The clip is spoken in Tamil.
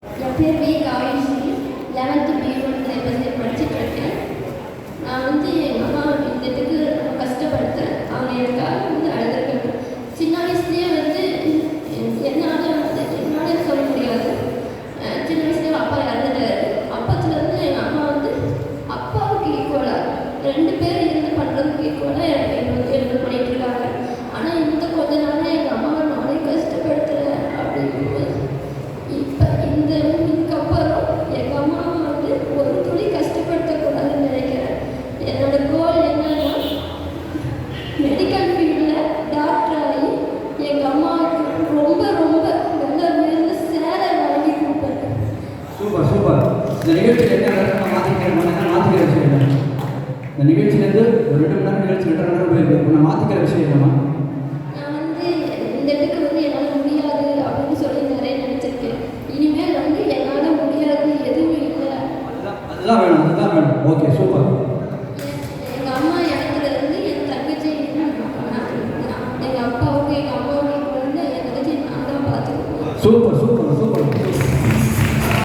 என் பேர் வி காயஸ்ரீ. 11th B1 படிச்சுட்ருக்கேன். நான் எங்கள் அம்மா இந்த இதுக்கு ரொம்ப கஷ்டப்படுத்துகிறேன். அவங்க எனக்காக அழுதுருக்காங்க. சின்ன வயசுலேயே என்னால் சொல்ல முடியாது. சின்ன வயசுலேயே அப்பா இறந்துட்டாரு. அப்பத்துலேருந்து எங்கள் அம்மா அப்பாவுக்கு ஈக்குவலாக 2 பேர் இருந்து பண்ணுறதுக்கு ஈக்குவலாக எனக்கு பண்ணிகிட்ருக்காங்க. ஆனால் இந்த கொஞ்ச நாள் எங்கள் அம்மாவை நானே கஷ்டப்படுத்துகிறேன் அப்படிங்கும்போது இப்போ இதுக்கப்புறம் எங்கள் அம்மா ஒரு துளி கஷ்டப்படுத்தக்கூடாதுன்னு நினைக்கிறேன். என்னோட கோல் என்னன்னா மெடிக்கல் ஃபீல்டில் டாக்டர் ஆகி எங்கள் அம்மாவுக்கு ரொம்ப ரொம்ப நல்ல உயர்ந்த சேலை வாங்கி கொடுப்பேன். Super super. இந்த நிகழ்ச்சியில் என்ன மாற்றிக்கிற விஷயம் என்ன? இந்த நிகழ்ச்சியிலேருந்து ஒரு 2 மணி நேரம் நிகழ்ச்சி 2.5 மணி நேரம் போயிருக்கு. நான் மாற்றிக்கிற விஷயம் என்னம்மா? நான் இந்த இடத்துக்கு என்னால் முடியாது அப்படின்னு சொல்லி நிறைய நினச்சிருக்கேன். இனிமேல் என்னால் முடியாது எதுவுமே இல்லை. அதுதான் வேணும். Okay super. எங்கள் அம்மா இடத்துலேருந்து என் தங்கச்சி எங்கள் அப்பாவுக்கு எங்கள் அம்மாவுக்கு என் தங்கச்சி நான் தான் பார்த்துக்குவேன். Super super.